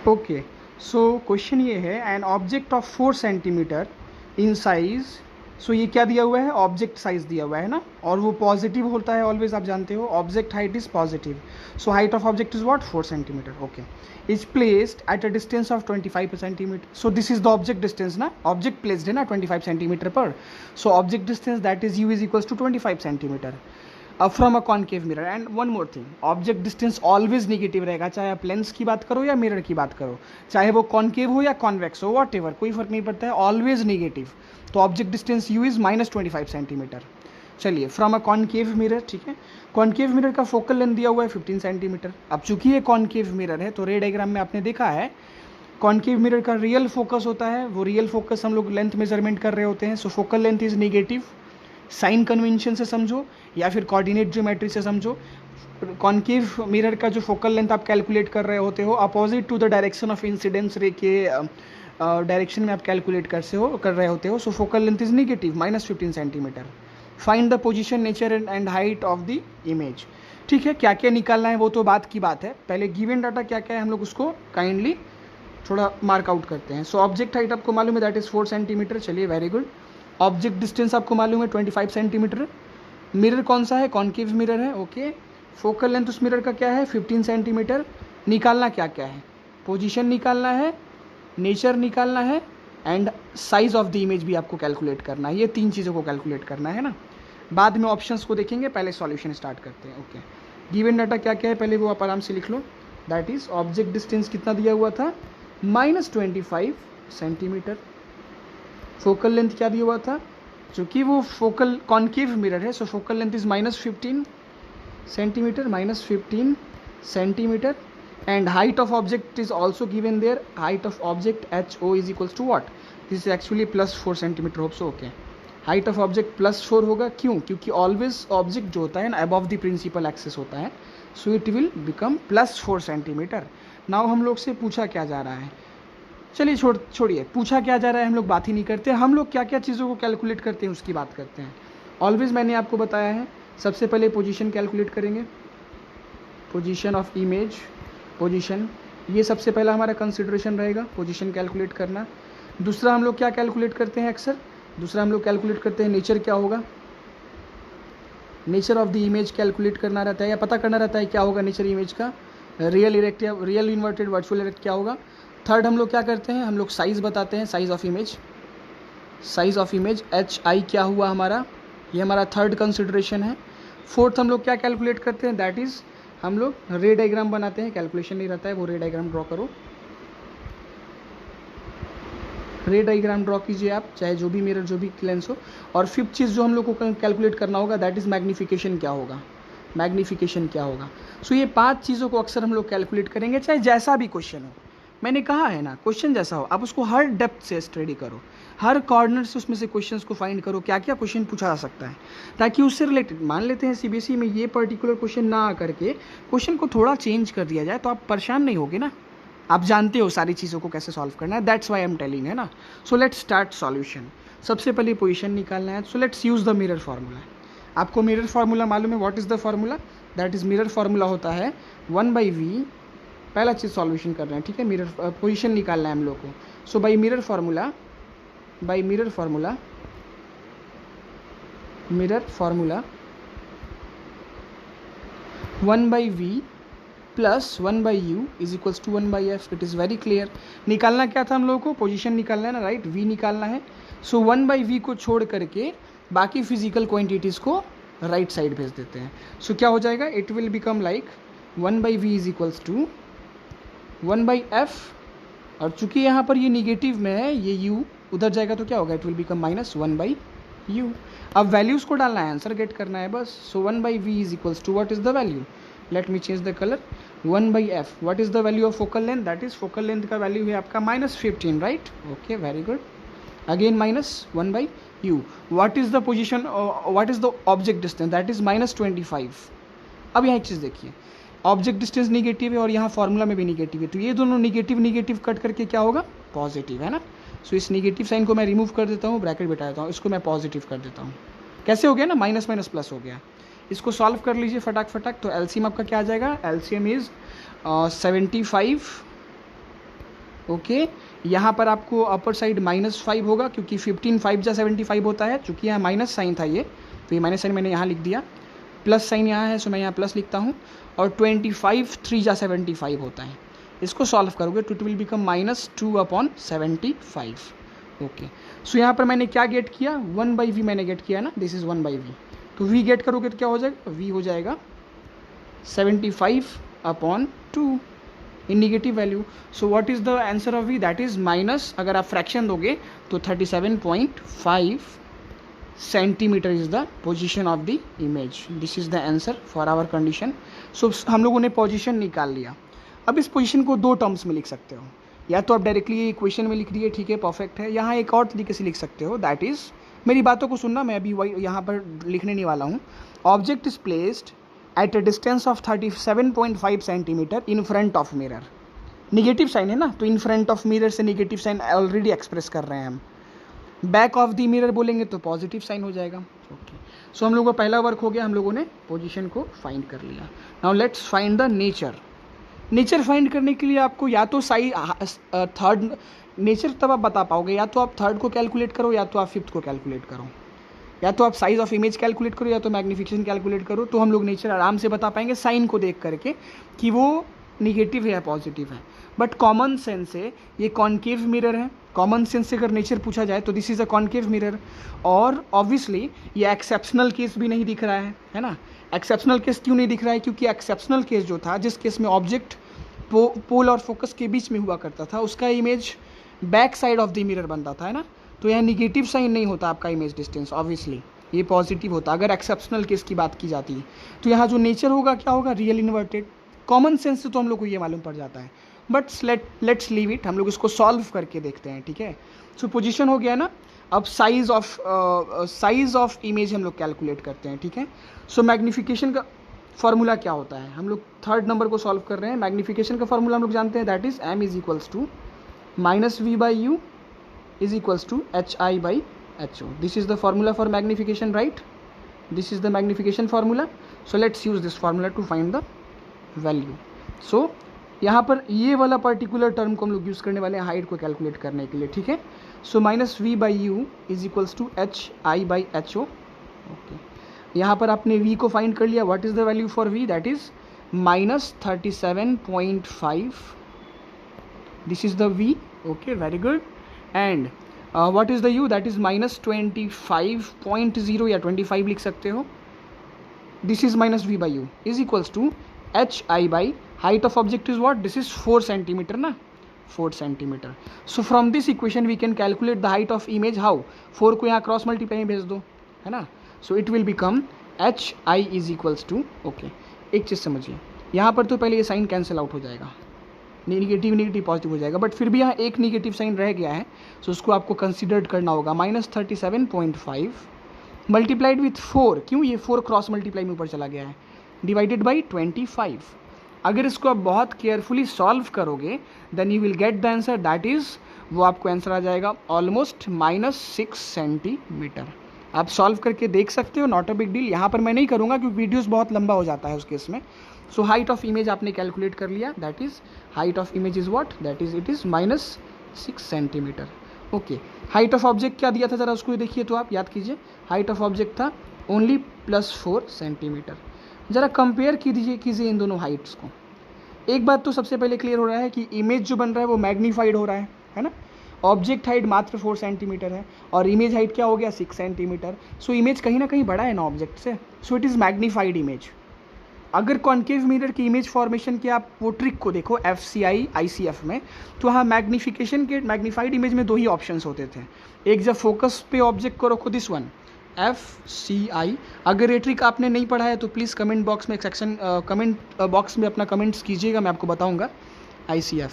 Okay, सो question ये है, an object of 4 centimetre in size. So ये क्या दिया हुआ है, ऑब्जेक्ट साइज दिया हुआ है ना, और वो पॉजिटिव होता है ऑलवेज, आप जानते हो object height is positive. So height of object is what, 4 centimetre. Okay, is placed at a distance of 25 centimetre. So this is the object distance ना, ऑब्जेक्ट प्लेस्ड है ना 25 सेंटीमीटर पर। So object distance that is U is equals to 25 centimetre from a concave mirror. And one more thing, object distance always negative रहेगा, चाहे आप lens की बात करो या मिरर की बात करो, चाहे वो कॉनकेव हो या कॉन्वेक्स हो, वॉट एवर, कोई फर्क नहीं पड़ता है, ऑलवेज निगेटिव। तो object distance you is -25 centimetre. चलिए, फ्रॉम अ कॉनकेव मिरर, ठीक है, कॉनकेव मिरर का फोकल लेंथ दिया हुआ है 15 सेंटीमीटर। अब चूंकि ये कॉनकेव मिरर है तो रे डायग्राम में आपने देखा है कॉनकेव मिरर का रियल फोकस होता है, वो रियल फोकस हम लोग लेंथ मेजरमेंट कर रहे होते हैं। So focal length is negative, sign convention से समझो या फिर कोऑर्डिनेट ज्योमेट्री से समझो। कॉनकेव मिरर का जो फोकल लेंथ आप कैलकुलेट कर रहे होते हो opposite to the direction of incidence ray के डायरेक्शन में आप कैलकुलेट कर रहे होते हो। So focal length is negative -15 centimetre. Find the position, nature and height of the image. ठीक है, क्या क्या निकालना है वो तो बात की बात है, पहले गिवन डाटा क्या क्या है हम लोग उसको काइंडली थोड़ा मार्क आउट करते हैं। सो ऑब्जेक्ट हाइट आपको मालूम है दैट इज 4 सेंटीमीटर। चलिए, वेरी गुड। ऑब्जेक्ट डिस्टेंस आपको मालूम है 25 सेंटीमीटर। मिरर कौन सा है, कॉनकेव मिरर है। ओके, फोकल लेंथ उस मिरर का क्या है, 15 सेंटीमीटर। निकालना क्या क्या है, पोजीशन निकालना है, नेचर निकालना है, and size of the image भी आपको कैलकुलेट करना है। ये 3 चीज़ों को कैलकुलेट करना है ना, बाद में ऑप्शंस को देखेंगे, पहले सॉल्यूशन स्टार्ट करते हैं। ओके, गिवन डाटा क्या क्या है पहले वो आप आराम से लिख लो। दैट इज ऑब्जेक्ट डिस्टेंस कितना दिया हुआ था, -25 सेंटीमीटर। फोकल लेंथ क्या दिया हुआ था, चूँकि वो फोकल कॉनकेव मिरर है, so focal length is -15 centimetre, -15 centimetre. And height of object is also given there, height of object HO is equals to what, this is actually +4 centimetre hope so. Okay, height of object +4 होगा, क्यों, क्योंकि always object जो होता है ना above the principal axis होता है, सो it will become +4 centimetre. Now हम लोग से पूछा क्या जा रहा है, चलिए छोड़िए पूछा क्या जा रहा है हम लोग बात ही नहीं करते, हम लोग क्या क्या चीज़ों को कैलकुलेट करते हैं उसकी बात करते हैं। ऑलवेज मैंने आपको बताया है, सबसे पहले पोजीशन कैलकुलेट करेंगे, पोजीशन ऑफ इमेज, पोजीशन, ये सबसे पहला हमारा कंसिडरेशन रहेगा, पोजीशन कैलकुलेट करना। दूसरा हम लोग क्या कैलकुलेट करते हैं अक्सर, दूसरा हम लोग कैलकुलेट करते हैं नेचर क्या होगा, nature of the image calculate करना रहता है या पता करना रहता है क्या होगा नेचर इमेज का, रियल इरेक्ट या रियल इन्वर्टेड वर्चुअल इरेक्ट क्या होगा। थर्ड हम लोग क्या करते हैं, हम लोग साइज़ बताते हैं, size of image, size of image HI क्या हुआ हमारा, ये हमारा थर्ड कंसिडरेशन है। फोर्थ हम लोग क्या कैलकुलेट करते हैं, दैट इज़ हम लोग रे डायग्राम बनाते हैं, कैलकुलेशन नहीं रहता है, वो रे डायग्राम ड्रॉ करो, रे डायग्राम ड्रॉ कीजिए आप, चाहे जो भी मिरर जो भी लेंस हो। और फिफ्थ चीज़ जो हम लोग को कैलकुलेट करना होगा दैट इज़ मैग्नीफिकेशन क्या होगा, मैग्नीफिकेशन क्या होगा। सो ये 5 चीज़ों को अक्सर हम लोग कैलकुलेट करेंगे, चाहे जैसा भी क्वेश्चन हो। मैंने कहा है ना, क्वेश्चन जैसा हो आप उसको हर डेप्थ से स्टडी करो, हर कॉर्नर से उसमें से क्वेश्चंस को फाइंड करो, क्या क्या क्वेश्चन पूछा जा सकता है, ताकि उससे रिलेटेड, मान लेते हैं CBSE में ये पर्टिकुलर क्वेश्चन ना आकर के क्वेश्चन को थोड़ा चेंज कर दिया जाए तो आप परेशान नहीं होगे ना, आप जानते हो सारी चीज़ों को कैसे सॉल्व करना है, that's why I am telling, है ना। सो लेट्स स्टार्ट सॉल्यूशन। सबसे पहले पोजीशन निकालना है, so let's use the mirror formula. आपको मिरर फार्मूला मालूम है, what is the formula, that is mirror formula होता है 1/v, पहला चीज़ सॉल्यूशन कर रहे हैं, ठीक है, मिरर पोजीशन निकालना है हम लोग को। So by mirror formula, by mirror formula, mirror formula 1/v plus 1/u is equals to 1/f, it is very clear. निकालना क्या था हम लोगों को, पोजीशन निकालना है ना, राइट, v निकालना है। सो 1/v को छोड़ करके बाकी फिजिकल क्वांटिटीज़ को राइट साइड भेज देते हैं। सो क्या हो जाएगा, it will become like 1/v is equals to 1/f, और चूंकि यहाँ पर ये निगेटिव में है, ये u उधर जाएगा तो क्या होगा, इट विल बिकम -1/u। अब वैल्यूज़ को डालना है, आंसर गेट करना है बस। So 1/v is equals to what is the value, let me change the colour, 1/f, what is the value of focal length, that is focal length का value है आपका -15, right. Okay, very good. Again -1/u, what is the position, what is the object distance, that is -25। अब यहाँ एक चीज़ देखिए, object distance negative है और यहाँ फॉर्मूला में भी निगेटिव है, तो ये दोनों निगेटिव निगेटिव कट करके क्या होगा, पॉजिटिव, है ना। सो इस निगेटिव साइन को मैं रिमूव कर देता हूँ, ब्रैकेट बिठा देता हूँ, इसको मैं पॉजिटिव कर देता हूँ। कैसे हो गया ना, माइनस माइनस प्लस हो गया। इसको सॉल्व कर लीजिए फटाक, तो एलसीएम आपका क्या आ जाएगा, एलसीएम इज 75 ओके, यहाँ पर आपको अपर साइड -5 होगा क्योंकि 15 5 जा 75 होता है, चूँकि यहाँ माइनस साइन था ये, तो ये माइनस साइन मैंने यहाँ लिख दिया, प्लस साइन यहाँ है, सो मैं यहाँ प्लस लिखता हूँ, और 25 3 जा 75 होता है। इसको सॉल्व करोगे तो इट विल बिकम -2/75। ओके, सो यहाँ पर मैंने क्या गेट किया, 1/v मैंने गेट किया ना, दिस इज़ 1/v, तो v गेट करोगे तो क्या हो जाएगा, v हो जाएगा 75/2 in negative value. So what is the answer of v, that is minus, अगर आप फ्रैक्शन दोगे तो 37.5 centimetre is the position of the image. This is the answer for our condition. So हम लोगों ने पोजिशन निकाल लिया। अब इस पोजिशन को दो टर्म्स में लिख सकते हो, या तो आप डायरेक्टली इक्वेशन में लिख दिए, ठीक है, परफेक्ट है। यहाँ एक और तरीके से लिख सकते हो, दैट इज, मेरी बातों को सुनना, मैं अभी वही यहाँ पर लिखने नहीं वाला हूँ। Object is placed at a distance of 37.5 centimetre in front of mirror. Negative sign है ना, तो इन फ्रंट ऑफ मिरर से निगेटिव साइन ऑलरेडी एक्सप्रेस कर रहे हैं हम। बैक ऑफ द मिरर बोलेंगे तो पॉजिटिव साइन हो जाएगा। ओके, सो हम लोगों का पहला वर्क हो गया, हम लोगों ने पोजीशन को फाइंड कर लिया। Now let's find the nature. Nature find करने के लिए आपको या तो थर्ड नेचर तब आप बता पाओगे, या तो आप थर्ड को कैलकुलेट करो, या तो आप फिफ्थ को कैलकुलेट करो, या तो आप साइज ऑफ इमेज कैलकुलेट करो, या तो मैग्निफिकेशन कैलकुलेट करो। तो हम लोग नेचर आराम से बता पाएंगे साइन को देख करके कि वो निगेटिव है या पॉजिटिव है। बट कॉमन सेंस से ये कॉन्केव मिरर है, कॉमन सेंस से अगर नेचर पूछा जाए तो this is a concave mirror. और ऑब्वियसली ये एक्सेप्शनल केस भी नहीं दिख रहा है ना। एक्सेप्शनल केस क्यों नहीं दिख रहा है, क्योंकि एक्सेप्शनल केस जो था, जिस केस में ऑब्जेक्ट पोल और फोकस के बीच में हुआ करता था, उसका image back side of the mirror बनता था, है ना। तो यहाँ निगेटिव साइन नहीं होता आपका इमेज डिस्टेंस, ऑब्वियसली ये पॉजिटिव होता अगर एक्सेप्शनल केस की बात की जाती है। तो यहाँ जो नेचर होगा क्या होगा, रियल इन्वर्टेड। कॉमन सेंस से तो हम लोग को ये मालूम पड़ जाता है, बट लेट्स लीव इट, हम लोग इसको सॉल्व करके देखते हैं, ठीक है। सो पोजीशन हो गया ना, अब साइज ऑफ इमेज हम लोग कैलकुलेट करते हैं, ठीक है। सो मैग्निफिकेशन का फॉर्मूला क्या होता है, हम लोग थर्ड नंबर को सॉल्व कर रहे हैं। मैग्निफिकेशन का फॉर्मूला हम लोग जानते हैं, that is m is equals to -v/u is equals to hi/ho. This is the formula for magnification, right? This is the magnification formula. So let's use this formula to find the value. So यहाँ पर ये वाला particular term को हम लोग use करने वाले हैं हाइट को कैलकुलेट करने के लिए, ठीक है। So -v/u is equals to hi/ho. Okay, यहाँ पर आपने v को फाइंड कर लिया। What is the value for v, that is -37.5. This is the v. Okay, very good. And what is the u, that is -25.0 या 25 लिख सकते हो। This is -v/u is equals to hi/, height of object is what, this is 4 centimetre ना, 4 centimetre. So from this equation we can calculate the height of image. How, 4 को यहाँ cross multiply में भेज दो, है ना। So it will become hi is equals to, okay, एक चीज़ समझिए, यहाँ पर तो पहले ये साइन कैंसिल आउट हो जाएगा, निगेटिव पॉजिटिव हो जाएगा, बट फिर भी यहाँ एक निगेटिव साइन रह गया है, सो उसको आपको कंसिडर करना होगा। -37.5 मल्टीप्लाइड विथ 4, क्यों, ये 4 क्रॉस मल्टीप्लाई में ऊपर चला गया है, डिवाइडेड बाई 25। अगर इसको आप बहुत केयरफुली सॉल्व करोगे then you will get the answer, that is, वो आपको आंसर आ जाएगा ऑलमोस्ट -6 सेंटीमीटर। आप सॉल्व करके देख सकते हो, नॉट अ बिग डील। यहाँ पर मैं नहीं करूँगा क्योंकि वीडियोस बहुत लंबा हो जाता है उस केस में। सो हाइट ऑफ इमेज आपने कैलकुलेट कर लिया, that is, height of image is what, that is, it is -6 centimetre. Okay, height of object क्या दिया था, ज़रा उसको देखिए तो आप याद कीजिए। हाइट ऑफ ऑब्जेक्ट था ओनली +4 सेंटीमीटर। ज़रा कंपेयर कीजिए इन दोनों हाइट्स को। एक बात तो सबसे पहले क्लियर हो रहा है कि इमेज जो बन रहा है वो मैग्नीफाइड हो रहा है ना। ऑब्जेक्ट हाइट मात्र 4 सेंटीमीटर है और इमेज हाइट क्या हो गया, 6 सेंटीमीटर। सो इमेज कहीं ना कहीं बड़ा है ना ऑब्जेक्ट से, so it is magnified image. अगर कॉन्केव मिरर की इमेज फॉर्मेशन के आप वो ट्रिक को देखो FCI ICF में, तो वहाँ मैग्निफिकेशन के मैग्नीफाइड इमेज में 2 ही ऑप्शंस होते थे। एक, जब फोकस पे ऑब्जेक्ट को रखो, दिस वन FCI। अगर ये ट्रिक आपने नहीं पढ़ा है तो प्लीज़ कमेंट बॉक्स में एक सेक्शन कमेंट बॉक्स में अपना कमेंट्स कीजिएगा, मैं आपको बताऊंगा ICF।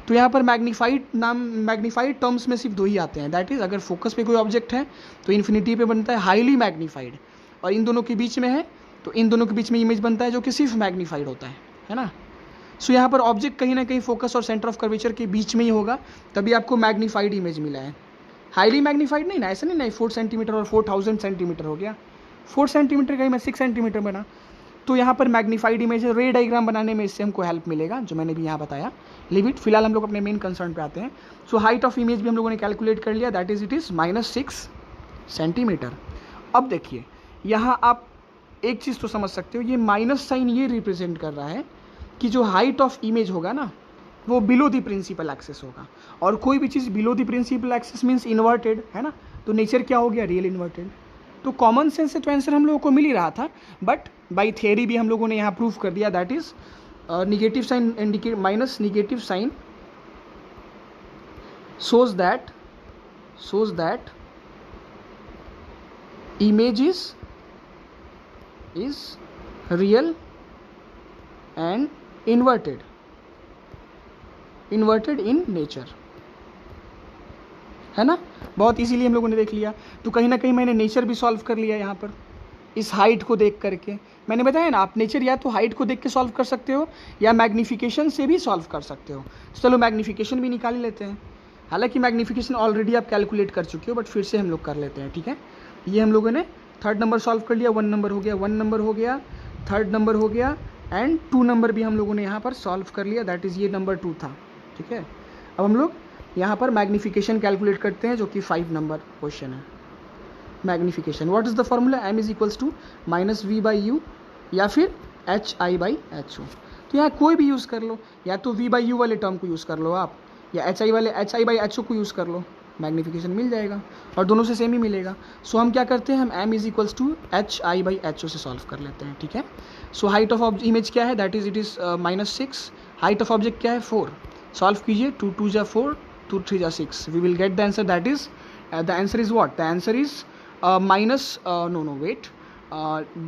तो यहाँ पर मैग्नीफाइड टर्म्स में सिर्फ 2 ही आते हैं, दैट इज़, अगर फोकस पे कोई ऑब्जेक्ट है तो इन्फिनिटी पे बनता है हाईली मैग्नीफाइड, और इन दोनों के बीच में है तो इन दोनों के बीच में इमेज बनता है जो कि सिर्फ मैग्नीफाइड होता है ना। सो यहाँ पर ऑब्जेक्ट कहीं ना कहीं फोकस और सेंटर ऑफ कर्वेचर के बीच में ही होगा, तभी आपको मैग्नीफाइड इमेज मिला है। हाईली मैग्नीफाइड नहीं ना, ऐसा नहीं 4 सेंटीमीटर और 4000 सेंटीमीटर हो गया, 4 सेंटीमीटर का ही मैं 6 सेंटीमीटर बना। तो यहाँ पर मैग्नीफाइड इमेज रे डायग्राम बनाने में इससे हमको हेल्प मिलेगा, जो मैंने भी यहाँ बताया। लिव इट, फिलहाल हम लोग अपने मेन कंसर्न पे आते हैं. सो हाइट ऑफ इमेज भी हम लोगों ने कैलकुलेट कर लिया, that is it is -6 centimetre. अब देखिए यहाँ आप एक चीज़ तो समझ सकते हो, ये माइनस साइन ये रिप्रेजेंट कर रहा है कि जो हाइट ऑफ इमेज होगा ना वो बिलो द प्रिंसिपल एक्सिस होगा, और कोई भी चीज़ below the principal axis means inverted है ना, तो नेचर क्या हो गया, रियल इन्वर्टेड. तो कॉमन सेंस से तो आंसर हम लोगों को मिल ही रहा था, बट बाय थियरी भी हम लोगों ने यहाँ प्रूव कर दिया, that is negative sign indicate minus negative sign shows that image is real and inverted in nature, है ना. बहुत इजीली हम लोगों ने देख लिया. तो कहीं ना कहीं मैंने नेचर भी सॉल्व कर लिया यहाँ पर इस हाइट को देख करके. मैंने बताया ना, आप नेचर या तो हाइट को देख के सॉल्व कर सकते हो या मैग्नीफिकेशन से भी सॉल्व कर सकते हो. चलो मैग्नीफिकेशन भी निकाल लेते हैं. हालांकि मैग्नीफिकेशन ऑलरेडी आप कैलकुलेट कर चुके हो, बट फिर से हम लोग कर लेते हैं, ठीक है. ये हम लोगों ने थर्ड नंबर सॉल्व कर लिया, 1 नंबर हो गया, 1 नंबर हो गया, थर्ड नंबर हो गया, एंड 2 नंबर भी हम लोगों ने यहाँ पर सॉल्व कर लिया, दैट इज़ ये नंबर 2 था, ठीक है. अब हम लोग यहाँ पर मैग्नीफिकेशन कैलकुलेट करते हैं, जो कि 5 नंबर क्वेश्चन है. Magnification, what is the formula, m is equals to -v/u या फिर hi/ho. तो यहाँ कोई भी यूज़ कर लो, या तो v/u वाले टर्म को यूज़ कर लो आप, या hi/ho को यूज़ कर लो, मैग्नीफिकेशन मिल जाएगा, और दोनों से सेम ही मिलेगा. सो हम क्या करते हैं, हम m is equals to hi/ho से सॉल्व कर लेते हैं, ठीक है. सो हाइट ऑफ इमेज क्या है, that is it is -6. Height of object क्या है, 4. सॉल्व कीजिए, 2 2 जा 4, 2 3 जा 6. We will get the answer, that is the answer is what, the answer is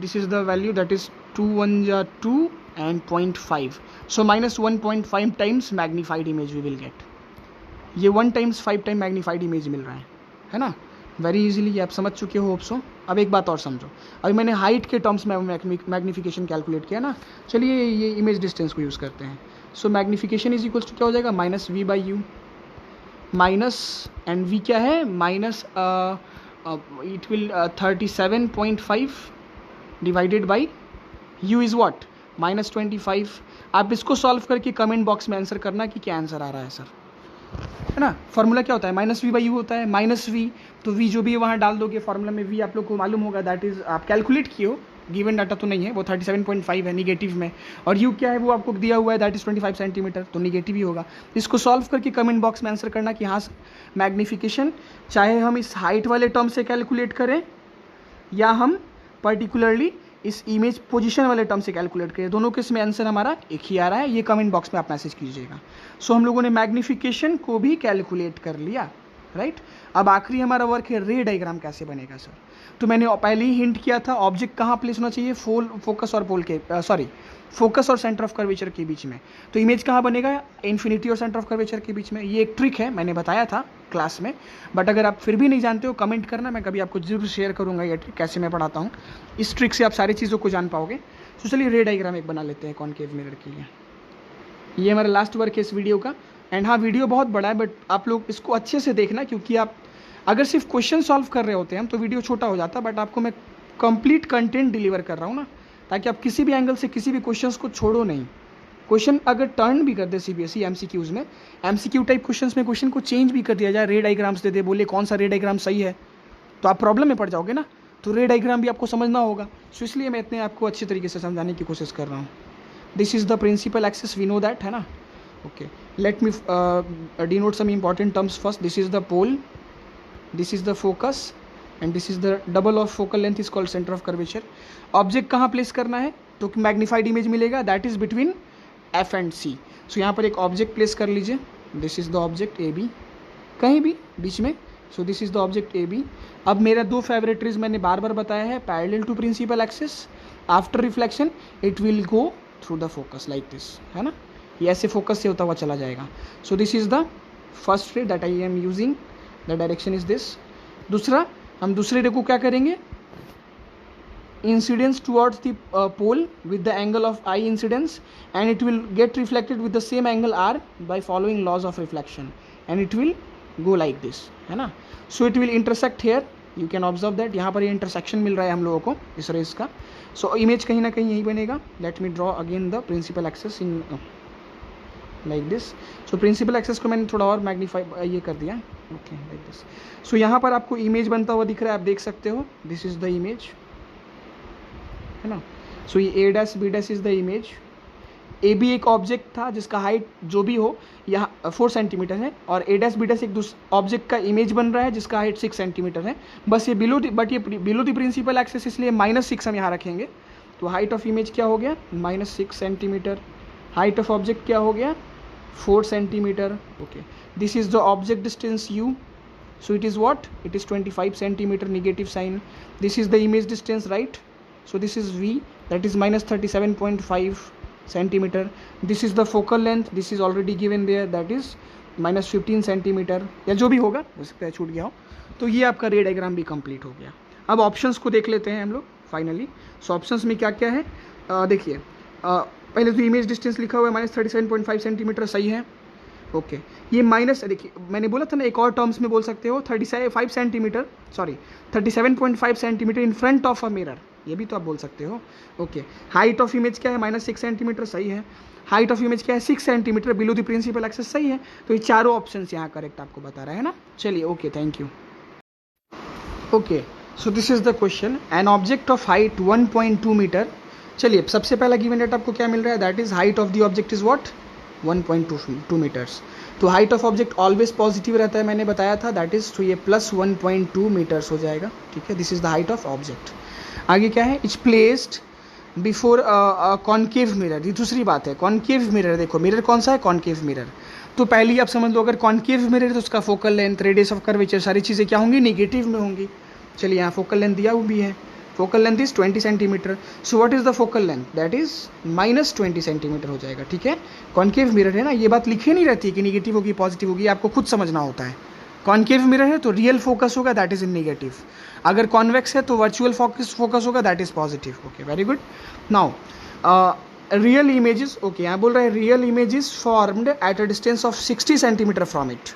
this is the value, that is 2 1 ja 2 and 0.5. so -1.5 times magnified image we will get. ये 1 times 5 time magnified image मिल रहा है ना. Very easily ये आप समझ चुके हो, होप सो. अब एक बात और समझो, अभी मैंने हाइट के टर्म्स में मैग्नीफिकेशन कैलकुलेट किया ना. चलिए ये इमेज डिस्टेंस को यूज़ करते हैं. सो मैग्नीफिकेशन इज इक्वल्स टू क्या हो जाएगा, -v/u माइनस, एंड v क्या है, minus it will 37.5 divided by u is what, -25. आप इसको सॉल्व करके कमेंट बॉक्स में आंसर करना कि क्या आंसर आ रहा है सर, है ना. फार्मूला क्या होता है, -v/u होता है, -v, तो v जो भी है वहाँ डाल दोगे फार्मूला में. v आप लोग को मालूम होगा, दैट इज आप कैलकुलेट किए हो, गिवन डाटा तो नहीं है, वो 37.5 है निगेटिव में, और u क्या है वो आपको दिया हुआ है, दैट इज 25 सेंटीमीटर, तो निगेटिव ही होगा. इसको सॉल्व करके कमेंट बॉक्स में आंसर करना कि हाँ मैग्नीफिकेशन चाहे हम इस हाइट वाले टर्म से कैलकुलेट करें या हम पर्टिकुलरली इस इमेज पोजीशन वाले टर्म से कैलकुलेट करें, दोनों केस में आंसर हमारा एक ही आ रहा है. ये कमेंट बॉक्स में आप मैसेज कीजिएगा. सो हम लोगों ने मैग्नीफिकेशन को भी कैलकुलेट कर लिया, राइट. अब आखिरी हमारा वर्क है, रे डायग्राम कैसे बनेगा सर. तो मैंने पहले ही हिंट किया था, ऑब्जेक्ट कहाँ प्लेस होना चाहिए, फोकस और पोल के फोकस और सेंटर ऑफ कर्वेचर के बीच में. तो इमेज कहाँ बनेगा, इन्फिनिटी और सेंटर ऑफ कर्वेचर के बीच में. ये एक ट्रिक है, मैंने बताया था क्लास में, बट अगर आप फिर भी नहीं जानते हो कमेंट करना, मैं कभी आपको जरूर शेयर करूंगा ये ट्रिक कैसे मैं पढ़ाता हूँ. इस ट्रिक से आप सारी चीज़ों को जान पाओगे. तो चलिए रे डायग्राम एक बना लेते हैं कॉनकेव मिरर के लिए. ये हमारा लास्ट वर्क है इस वीडियो का. एंड हाँ, वीडियो बहुत बड़ा है, बट आप लोग इसको अच्छे से देखना, क्योंकि आप अगर सिर्फ क्वेश्चन सॉल्व कर रहे होते हैं तो वीडियो छोटा हो जाता, बट आपको मैं कंप्लीट कंटेंट डिलीवर कर रहा हूँ ना, ताकि आप किसी भी एंगल से किसी भी क्वेश्चंस को छोड़ो नहीं. क्वेश्चन अगर टर्न भी कर दे सीबीएसई एमसीक्यूज में, एमसीक्यू टाइप क्वेश्चंस में क्वेश्चन को चेंज भी कर दिया जाए, रे डायग्राम्स दे दे, बोले कौन सा रे डायग्राम सही है, तो आप प्रॉब्लम में पड़ जाओगे ना. तो रे डायग्राम भी आपको समझना होगा. सो इसलिए मैं इतने आपको अच्छे तरीके से समझाने की कोशिश कर रहा हूँ. This is the principal axis, we know that, है ना. Okay, let me denote some important terms first. This is the pole, this is the focus, and this is the double of focal length is called center of curvature. Object कहाँ place करना है, तो magnified image मिलेगा, that is between F and C. So यहाँ पर एक object place कर लीजिए, this is the object A B, कहीं भी बीच में. So this is the object A B. अब मेरा 2 फेवरेट रेज मैंने बार बार बताया है, parallel to principal axis, after reflection it will go through the focus like this, है ना. ये ऐसे फोकस से होता हुआ चला जाएगा. So this is the first ray that I am using, the direction is this. दूसरा, हम दूसरे रे को क्या करेंगे, incidence towards the pole with the angle of i incidence, and it will get reflected with the same angle are by following laws of reflection, and it will go like this, है ना. So it will intersect here, you can observe that, यहाँ पर ये intersection मिल रहा है हम लोगों को इस रेस का. सो इमेज कहीं ना कहीं यही बनेगा. Let me draw again the principal axis in like this. So principal axis को मैंने थोड़ा और मैग्नीफाई ये कर दिया. Okay like this. सो यहाँ पर आपको इमेज बनता हुआ दिख रहा है, आप देख सकते हो. दिस इज द इमेज, है ना. सो ये A dash B dash is the image. A B एक ऑब्जेक्ट था जिसका हाइट जो भी हो यहाँ 4 सेंटीमीटर है, और ए डैश बी डैश एक ऑब्जेक्ट का इमेज बन रहा है जिसका हाइट 6 सेंटीमीटर है. बस ये बिलो ये बिलो द प्रिंसिपल एक्सेस, इसलिए -6 हम यहाँ रखेंगे. तो हाइट ऑफ इमेज क्या हो गया, -6 सेंटीमीटर. हाइट ऑफ ऑब्जेक्ट क्या हो गया, 4 centimetre. Okay, this is the object distance u. So it is what? It is 25 centimeter, negative sign. This is the image distance, right? So this is v, that is -37.5 centimeter. This is the focal length. This is already given there, that is -15 centimeter, या जो भी होगा, हो सकता है छूट गया हो. तो ये आपका रे डायग्राम भी कंप्लीट हो गया. अब ऑप्शंस को देख लेते हैं हम लोग फाइनली. सो ऑप्शंस में क्या क्या है, देखिए. पहले तो इमेज डिस्टेंस लिखा हुआ है -37.5 सेंटीमीटर, सही है. ओके, ये माइनस, देखिए मैंने बोला था ना, एक और टर्म्स में बोल सकते हो 35 centimetre, sorry 37.5 centimetre in front of a mirror, ये भी तो आप बोल सकते हो. ओके, हाइट ऑफ इमेज क्या है, -6 सेंटीमीटर, सही है. हाइट ऑफ इमेज क्या है, 6 centimetre below the principal axis, सही है. तो ये चारों ऑप्शंस यहाँ करेक्ट आपको बता रहा है ना. चलिए, okay, thank you. Okay, so this is the question. An object of height 1.2 metre. चलिए, सबसे पहला गिवन डेटा आपको क्या मिल रहा है, that is height of the object is what, 1.2 metres. तो height of object always positive रहता है, मैंने बताया था, दैट इज, तो ये +1.2 मीटर्स हो जाएगा. ठीक है, this is the height of object. आगे क्या है, it's placed before concave mirror. ये दूसरी बात है, कॉन्केव मिरर. देखो मिरर कौन सा है, कॉन्केव मिरर. तो पहले आप समझ लो, अगर कॉन्केव मिरर है तो उसका focal length, radius of curvature, सारी चीज़ें क्या होंगी, निगेटिव में होंगी. चलिए, यहाँ फोकल लेंथ दिया हुआ भी है. Focal length is 20 centimetre. So what is the focal length, that is -20 centimetre हो जाएगा. ठीक है, कॉन्केव मिरर है ना, ये बात लिखी नहीं रहती है कि निगेटिव होगी पॉजिटिव होगी, आपको खुद समझना होता है. कॉन्केव मिरर है तो रियल फोकस होगा, दैट इज इन नेगेटिव. अगर कॉन्वेक्स है तो वर्चुअल फोकस होगा, that is positive. Okay, very good. Now real images. Okay, यहाँ बोल रहा है real images formed at a distance of 60 centimetre from it.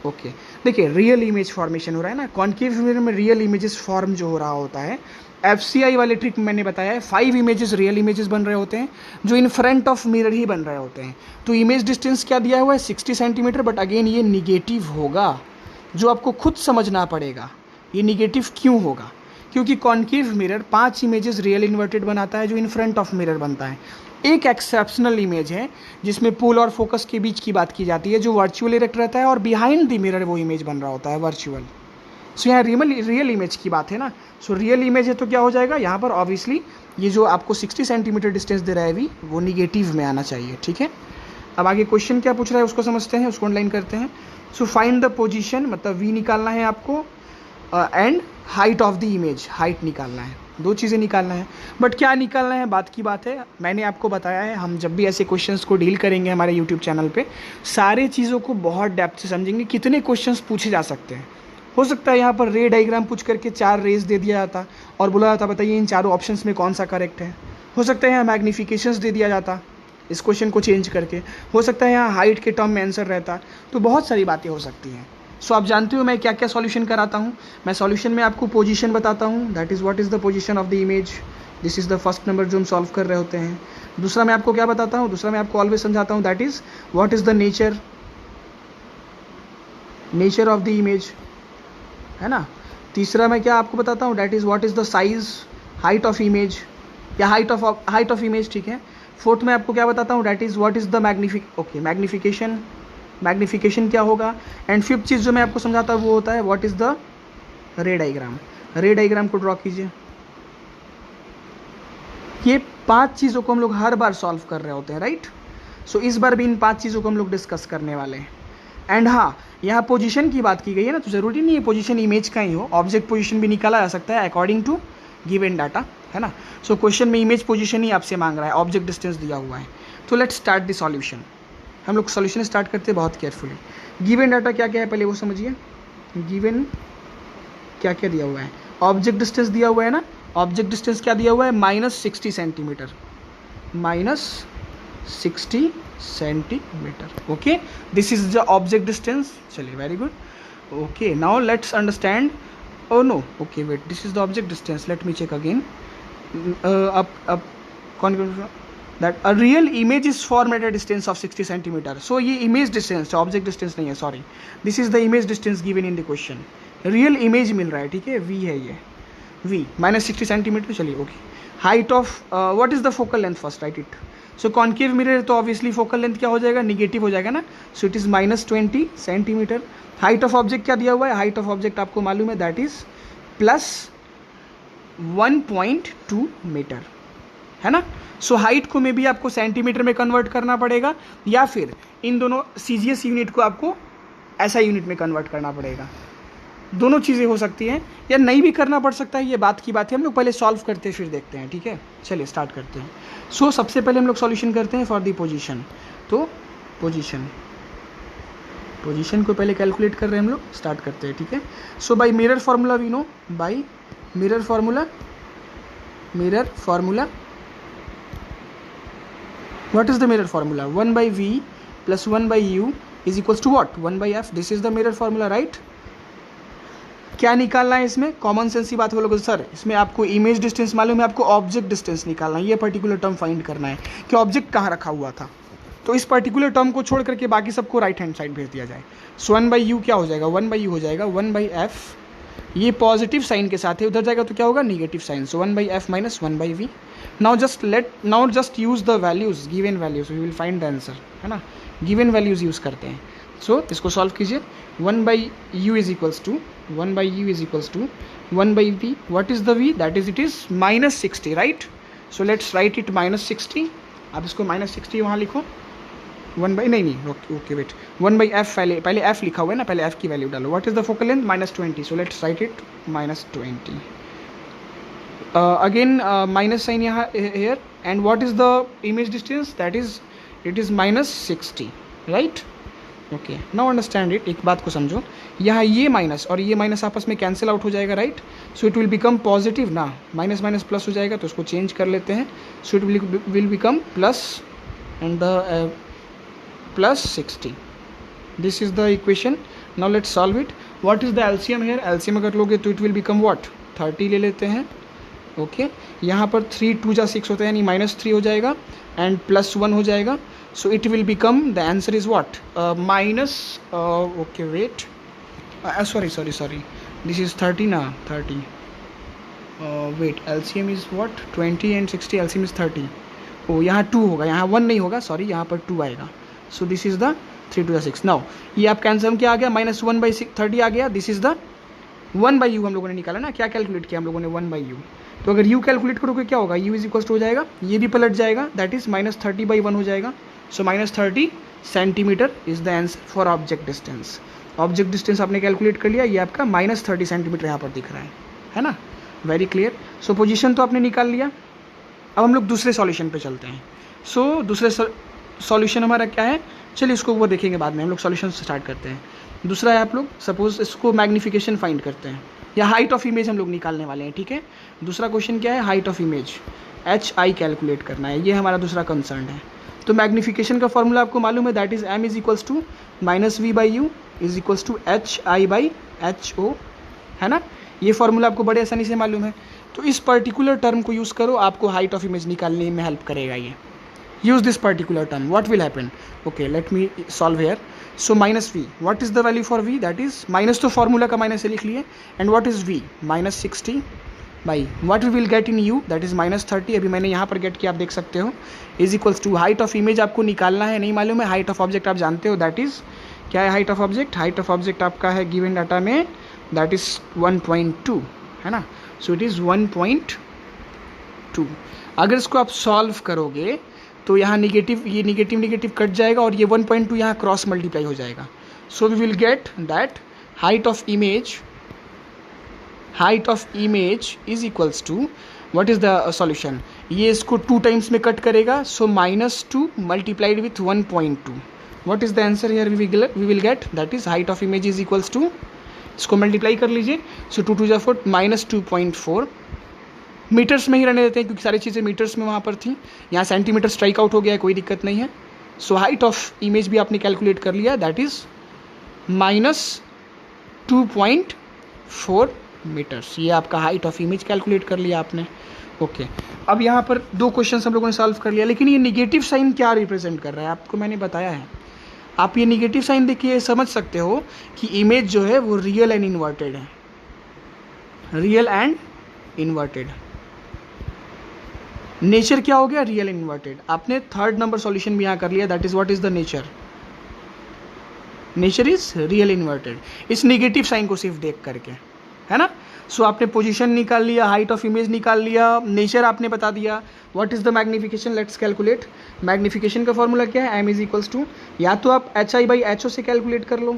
Okay, देखिए रियल इमेज फॉर्मेशन हो रहा है ना, कॉन्केव मिरर में रियल इमेजेस फॉर्म जो हो रहा होता है, FCI वाले ट्रिक मैंने बताया है, 5 इमेजेस रियल इमेजेस बन रहे होते हैं जो इन फ्रंट ऑफ मिरर ही बन रहे होते हैं. तो इमेज डिस्टेंस क्या दिया हुआ है, 60 सेंटीमीटर, बट अगेन ये निगेटिव होगा, जो आपको खुद समझना पड़ेगा. ये निगेटिव क्यों होगा, क्योंकि concave mirror 5 images real inverted बनाता है जो इन फ्रंट ऑफ मिरर बनता है. एक एक्सेप्शनल इमेज है जिसमें पोल और फोकस के बीच की बात की जाती है, जो वर्चुअल इरेक्ट रहता है, और बिहाइंड द मिरर वो इमेज बन रहा होता है वर्चुअल. सो यहाँ रियल इमेज की बात है ना. सो रियल इमेज है तो क्या हो जाएगा, यहाँ पर ऑब्वियसली ये जो आपको 60 सेंटीमीटर डिस्टेंस दे रहा है वी, वो निगेटिव में आना चाहिए. ठीक है, अब आगे क्वेश्चन क्या पूछ रहा है उसको समझते हैं, उसको ऑनलाइन करते हैं. सो फाइंड द पोजीशन, मतलब वी निकालना है आपको, and height of the image, height निकालना है. 2 चीज़ें निकालना है, बट क्या निकालना है बात की बात है. मैंने आपको बताया है, हम जब भी ऐसे क्वेश्चंस को डील करेंगे हमारे यूट्यूब चैनल पे, सारे चीज़ों को बहुत डेप्थ से समझेंगे, कितने क्वेश्चंस पूछे जा सकते हैं. हो सकता है यहाँ पर रे डायग्राम पूछ करके 4 रेज दे दिया जाता और बोला जाता बताइए इन चारों ऑप्शंस में कौन सा करेक्ट है. हो सकता है यहाँ मैग्निफिकेशंस दे दिया जाता इस क्वेश्चन को चेंज करके. हो सकता है यहाँ हाइट के टर्म में आंसर रहता. तो बहुत सारी बातें हो सकती हैं. सो आप जानते हो मैं क्या क्या सॉल्यूशन कराता हूँ. मैं सॉल्यूशन में आपको पोजीशन बताता हूँ, that is what is the position of the image. This is the first number जो हम सॉल्व कर रहे होते हैं. दूसरा मैं आपको क्या बताता हूँ, दूसरा मैं आपको ऑलवेज समझाता हूँ, that is what is the nature of the image, है ना. तीसरा मैं क्या आपको बताता हूँ, that is what is the size, height of image, या हाइट ऑफ इमेज. ठीक है. फोर्थ में आपको क्या बताता हूँ, that is what is the magnification क्या होगा. एंड फिफ्थ चीज़ जो मैं आपको समझाता हूँ वो होता है व्हाट इज़ द रे डायग्राम. रे डायग्राम को ड्रॉ कीजिए. ये 5 चीज़ों को हम लोग हर बार सॉल्व कर रहे होते हैं, राइट. सो इस बार भी इन 5 चीज़ों को हम लोग डिस्कस करने वाले हैं. एंड हाँ, यहाँ पोजीशन की बात की गई है ना, तो ज़रूरी नहीं है पोजीशन इमेज का ही हो, ऑब्जेक्ट पोजीशन भी निकाला जा सकता है अकॉर्डिंग टू गिवन डाटा, है ना. सो क्वेश्चन में इमेज पोजीशन ही आपसे मांग रहा है, ऑब्जेक्ट डिस्टेंस दिया हुआ है. तो लेट्स स्टार्ट द सॉल्यूशन. हम लोग सॉल्यूशन स्टार्ट करते हैं बहुत केयरफुली. गिवन डाटा क्या क्या है पहले वो समझिए. गिवन क्या क्या दिया हुआ है, ऑब्जेक्ट डिस्टेंस दिया हुआ है ना. ऑब्जेक्ट डिस्टेंस क्या दिया हुआ है, -60 centimetre, -60 centimetre. Okay, this is the object distance. चलिए, very good. Okay, now let's understand. Oh no, okay wait, this is the object distance. Let me check again. अब कौन that a real image is form at a distance of 60 centimetre. So ये image distance, object distance नहीं है, sorry, this is the image distance given in the question. Real image मिल रहा है, ठीक है, वी है ये, वी माइनस 60 सेंटीमीटर. चलिए okay. Height of what is the focal length first, right it. So concave mirror तो ऑब्वियसली फोकल लेंथ क्या हो जाएगा, निगेटिव हो जाएगा ना. So it is minus 20 centimetre. Height of object क्या दिया हुआ है, हाइट ऑफ ऑब्जेक्ट आपको मालूम है, दैट इज प्लस 1.2 मीटर, है ना. सो हाइट को में भी आपको सेंटीमीटर में कन्वर्ट करना पड़ेगा, या फिर इन दोनों सीजीएस यूनिट को आपको एसआई यूनिट में कन्वर्ट करना पड़ेगा. दोनों चीज़ें हो सकती हैं, या नहीं भी करना पड़ सकता है, ये बात की बात है. हम लोग पहले सॉल्व करते हैं फिर देखते हैं, ठीक है. चलिए स्टार्ट करते हैं. सो सबसे पहले हम लोग सॉल्यूशन करते हैं फॉर द पोजीशन. तो पोजीशन को पहले कैलकुलेट कर रहे हैं हम लोग, स्टार्ट करते हैं, ठीक है. So by mirror formula we know, by mirror formula what is the mirror formula, 1 by v plus 1 by u is equals to what, 1 by f. this is the mirror formula, right. क्या निकालना है इसमें, common sense की बात बोलोगे sir, इसमें आपको image distance मालूम है, आपको ऑब्जेक्ट डिस्टेंस निकालना है, ये पर्टिकुलर टर्म फाइंड करना है कि ऑब्जेक्ट कहाँ रखा हुआ था. तो इस पर्टिकुलर टर्म को छोड़ करके बाकी सबको राइट हैंड साइड भेज दिया जाए. सो 1 बाई यू क्या हो जाएगा, 1 बाई यू हो जाएगा 1 बाई एफ. ये पॉजिटिव साइन के साथ है, उधर जाएगा तो क्या होगा, निगेटिव साइन. सो 1 by f minus 1 by v. Now just use the values, given values, we will find the answer, है ना. गिवन वैल्यूज यूज करते हैं. सो इसको सॉल्व कीजिए. 1 by u is equals to 1 by u is equals to 1 by v. What is the v, that is, it is minus 60, right. So let's write it minus 60. आप इसको minus 60 वहाँ लिखो. 1 by नहीं, okay wait, 1 by F, पहले F लिखा हुआ है ना, पहले एफ की वैल्यू डालो. What is the focal length, minus 20. So let's write it minus 20. Again minus sign यहाँ here. And what is the image distance, that is, it is minus 60, right. Okay, now understand it. एक बात को समझो, यहाँ ये minus और ये minus आपस में कैंसिल आउट हो जाएगा, right. So it will become positive ना, माइनस माइनस प्लस हो जाएगा, तो उसको चेंज कर लेते हैं. सो it will become plus and the plus 60. This is the equation. Now let's solve it. What is the LCM here? LCM अगर लोगे तो it will become what, 30 ले लेते हैं. ओके, यहाँ पर 3 2 जा 6 होता है, यानी माइनस 3 हो जाएगा एंड प्लस 1 हो जाएगा. So it will become, the answer is what, minus, okay wait, sorry, this is 30 ना, 30, wait, LCM is what, 20 and 60, LCM is 30. ओ यहाँ 2 होगा, यहाँ 1 नहीं होगा, सॉरी, यहाँ पर 2 आएगा. सो दिस इज द 3 2 6. नाउ ये आपका आंसर क्या आ गया, माइनस 1 बाई 30 आ गया. This is the 1 by you हम लोगों ने निकाला ना, क्या कैलकुलेट किया हम लोगों ने, 1 बाई यू. तो अगर यू कैलकुलेट करोगे क्या होगा, यू इज इक्वल टू हो जाएगा, ये भी पलट जाएगा, दैट इज माइनस 30 बाई 1 हो जाएगा. So minus 30 centimetre is the answer for object distance. Object distance आपने कैलकुलेट कर लिया, ये आपका माइनस 30 सेंटीमीटर यहाँ पर दिख रहा है ना. Very clear. सो पोजिशन तो आपने निकाल लिया. अब हम लोग दूसरे सॉल्यूशन पे चलते हैं. सो दूसरे सॉल्यूशन हमारा क्या है, चलिए इसको वो देखेंगे बाद में, हम लोग सॉल्यूशन से स्टार्ट करते हैं. दूसरा है, आप लोग सपोज इसको मैग्निफिकेशन फाइंड करते हैं, या हाइट ऑफ इमेज हम लोग निकालने वाले हैं, ठीक है. दूसरा क्वेश्चन क्या है, height of image, HI calculate करना है, ये हमारा दूसरा कंसर्न है. तो मैग्निफिकेशन का फॉर्मूला आपको मालूम है, that is M is equals to minus V by u is equals to HI by HO, है ना. ये फॉर्मूला आपको बड़े आसानी से मालूम है. तो इस पर्टिकुलर टर्म को यूज़ करो, आपको हाइट ऑफ इमेज निकालने में हेल्प करेगा ये. Use this particular term. What will happen? Okay, let me solve here. So minus v. What is the value for v? That is minus, तो formula का minus से लिख लिए. And what is v? Minus 60 by what we will get in u? That is minus 30. अभी मैंने यहाँ पर get किया, आप देख सकते हो. Is equals to height of image आपको निकालना है, नहीं मालूम है. height of object आप जानते हो, that is क्या है height of object? height of object आपका है given data में, that is 1.2, है ना. So it is 1.2. अगर इसको आप सॉल्व करोगे तो यहाँ निगेटिव, ये निगेटिव कट जाएगा और ये 1.2 यहाँ क्रॉस मल्टीप्लाई हो जाएगा. So we will get that height of image is equals to, what is the solution, ये इसको 2 टाइम्स में कट करेगा. सो -2 multiplied with 1.2. What is the answer here, we will get, that is height of image is equals to, इसको multiply कर लीजिए. सो 2 2 4 -2.4. Metres में ही रहने देते हैं क्योंकि सारी चीज़ें मीटर्स में वहाँ पर थी. यहाँ सेंटीमीटर स्ट्राइक आउट हो गया है, कोई दिक्कत नहीं है. सो हाइट ऑफ इमेज भी आपने कैलकुलेट कर लिया, दैट इज़ -2.4 मीटर्स. ये आपका हाइट ऑफ इमेज कैलकुलेट कर लिया आपने. ओके अब यहाँ पर दो क्वेश्चन हम लोगों ने सॉल्व कर लिया, लेकिन ये निगेटिव साइन क्या रिप्रेजेंट कर रहा है आपको मैंने बताया है। आप ये निगेटिव साइन देखिए समझ सकते हो कि इमेज जो है वो रियल एंड इन्वर्टेड है, रियल एंड इन्वर्टेड। नेचर क्या हो गया, रियल एंड इन्वर्टेड। आपने थर्ड नंबर सॉल्यूशन भी यहाँ कर लिया, that is what is the nature, nature is real inverted, इस निगेटिव साइन को सिर्फ देख करके, है ना। सो आपने पोजीशन निकाल लिया, हाइट ऑफ इमेज निकाल लिया, नेचर आपने बता दिया। What is the magnification, let's calculate. Magnification का फॉर्मूला क्या है, एम इज इक्वल्स टू, या तो आप H I by H O से कैलकुलेट कर लो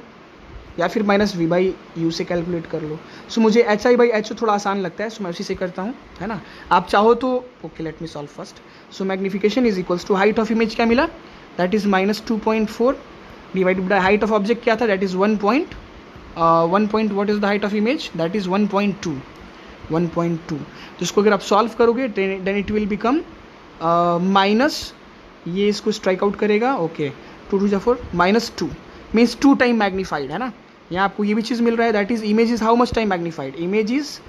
या फिर माइनस वी बाई यू से कैलकुलेट कर लो। सो मुझे H I by H O थोड़ा आसान लगता है, सो मैं उसी से करता हूँ, है ना। आप चाहो तो okay let me solve first. So magnification is equals to height of image क्या मिला, that is minus 2.4 divided by height of object क्या था, that is 1 point what is the height of image, that is 1.2 1.2। तो इसको अगर आप solve करोगे then it will become minus, ये इसको स्ट्राइक आउट करेगा, ओके 2 2 4 -2 मीन्स 2 टाइम मैग्नीफाइड, है ना। यहाँ आपको ये भी चीज़ मिल रहा है, that is image is how much time magnified, image is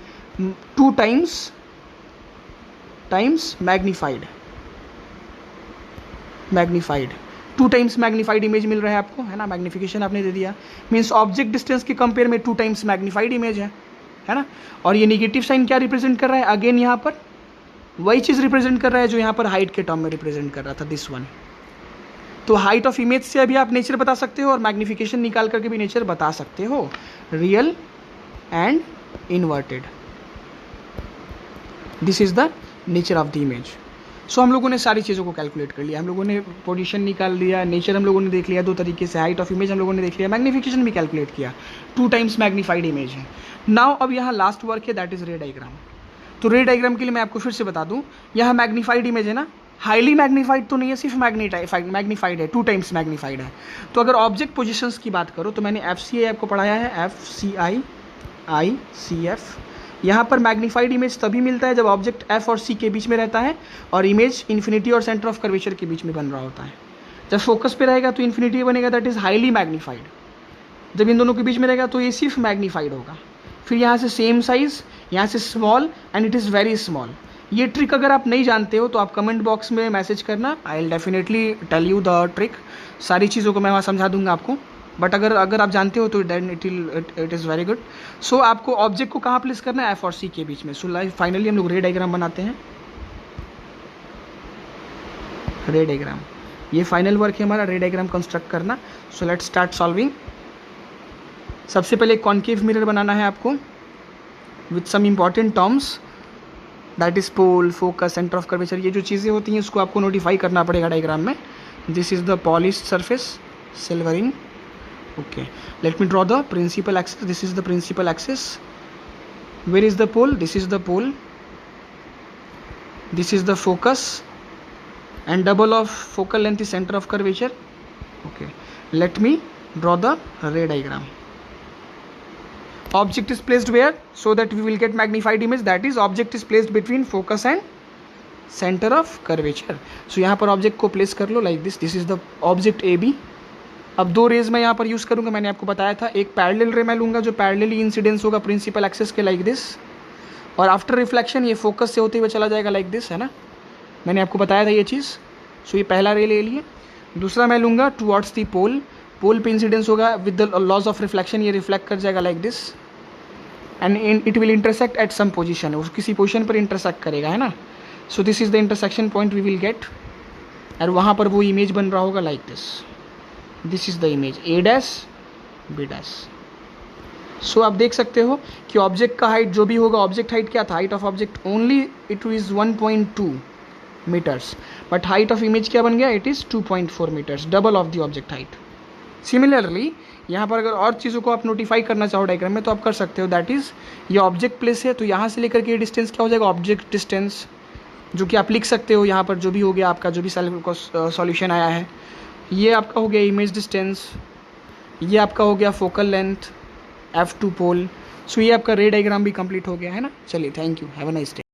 2 times magnified 2 times magnified image मिल रहा है आपको, है ना। मैग्निफिकेशन आपने दे दिया, मीन्स ऑब्जेक्ट डिस्टेंस के कंपेयर में 2 टाइम्स मैग्नीफाइड इमेज है ना। और ये निगेटिव साइन क्या रिप्रेजेंट कर रहा है, अगेन यहाँ पर वही चीज़ रिप्रेजेंट कर रहा है जो यहाँ पर हाइट के टर्म में रिप्रेजेंट कर रहा था, दिस वन। तो हाइट ऑफ इमेज से अभी आप नेचर बता सकते हो और मैग्निफिकेशन निकाल करके भी नेचर बता सकते हो, real and inverted, this is the nature of the image. So हम लोगों ने सारी चीज़ों को कैलकुलेट कर लिया, हम लोगों ने पोजीशन निकाल लिया, नेचर हम लोगों ने देख लिया 2 तरीके से, हाइट ऑफ इमेज हम लोगों ने देख लिया, मैग्निफिकेशन भी कैलकुलेट किया, 2 टाइम्स मैग्नीफाइड इमेज है। नाउ अब यहाँ लास्ट वर्क है, दैट इज रे डायग्राम। तो रे डायग्राम के लिए मैं आपको फिर से बता दूं, यहाँ मैग्नीफाइड इमेज है ना, हाईली मैग्नीफाइड तो नहीं है, सिर्फ मैग्नीफाइड है, 2 टाइम्स मैग्नीफाइड है। तो अगर ऑब्जेक्ट पोजिशंस की बात करो तो मैंने FCI आपको पढ़ाया है, FCICF। यहाँ पर मैग्नीफाइड इमेज तभी मिलता है जब ऑब्जेक्ट F और C के बीच में रहता है और इमेज इन्फिनिटी और सेंटर ऑफ कर्वेचर के बीच में बन रहा होता है। जब फोकस पे रहेगा तो इन्फिनिटी बनेगा, दैट इज हाईली मैग्नीफाइड। जब इन दोनों के बीच में रहेगा तो ये सिर्फ मैग्नीफाइड होगा। फिर यहाँ से सेम साइज, यहाँ से small and it is very small. ये ट्रिक अगर आप नहीं जानते हो तो आप कमेंट बॉक्स में मैसेज करना, I will definitely tell you the trick. सारी चीज़ों को मैं वहाँ समझा दूंगा आपको, बट अगर आप जानते हो तो then it is very good. So आपको ऑब्जेक्ट को कहाँ प्लेस करना है, F और C के बीच में। सो फाइनली हम लोग रे डायग्राम बनाते हैं, रे डायग्राम, ये फाइनल वर्क है हमारा, रे डायग्राम कंस्ट्रक्ट करना। So let's start solving. सबसे पहले कॉन्केव मिरर बनाना है आपको with some important terms, that is pole, focus, centre of curvature. ये जो चीज़ें होती हैं उसको आपको नोटिफाई करना पड़ेगा डायग्राम में। This is the polished surface, silvering, okay. Let me draw the principal axis, this is the principal axis. Where is the pole, this is the pole, this is the focus and double of focal length is center of curvature, okay. Let me draw the ray diagram. Object is placed where, so that we will get magnified image, that is object is placed between focus and center of curvature. So यहाँ पर object को place कर लो like this, this is the object AB। अब 2 raise मैं यहाँ पर use करूँगा, मैंने आपको बताया था। एक पैरेलल रे मैं लूँगा जो पैरेलली इंसिडेंस होगा प्रिंसिपल एक्सिस के like this, और आफ्टर रिफ्लेक्शन ये फोकस से होते हुए चला जाएगा like this, है ना। मैंने आपको बताया था ये चीज़। सो ये पहला रे ले लिए। दूसरा मैं लूँगा टुवर्ड्स दी पोल, पोल पे इंसिडेंस होगा with the laws of reflection, ये रिफ्लेक्ट कर जाएगा like this and it will intersect at some position, उस किसी पोजीशन पर इंटरसेक्ट करेगा, है ना। So this is the intersection point we will get, और वहाँ पर वो इमेज बन रहा होगा like this, this is the image A dash B dash. So आप देख सकते हो कि ऑब्जेक्ट का हाइट जो भी होगा, ऑब्जेक्ट हाइट क्या था, height of object only it is 1.2 metres, but height of image क्या बन गया, it is 2.4 metres, double of the object height. Similarly यहाँ पर अगर और चीज़ों को आप नोटिफाई करना चाहो डायग्राम में तो आप कर सकते हो, दैट इज़ ये ऑब्जेक्ट प्लेस है तो यहाँ से लेकर के ये डिस्टेंस क्या हो जाएगा, ऑब्जेक्ट डिस्टेंस, जो कि आप लिख सकते हो यहाँ पर जो भी हो गया आपका, जो भी सॉल्यूशन आया है। ये आपका हो गया इमेज डिस्टेंस, ये आपका हो गया फोकल लेंथ F2 पोल। सो ये आपका रे डायग्राम भी कंप्लीट हो गया, है ना। चलिए, thank you, have a nice day.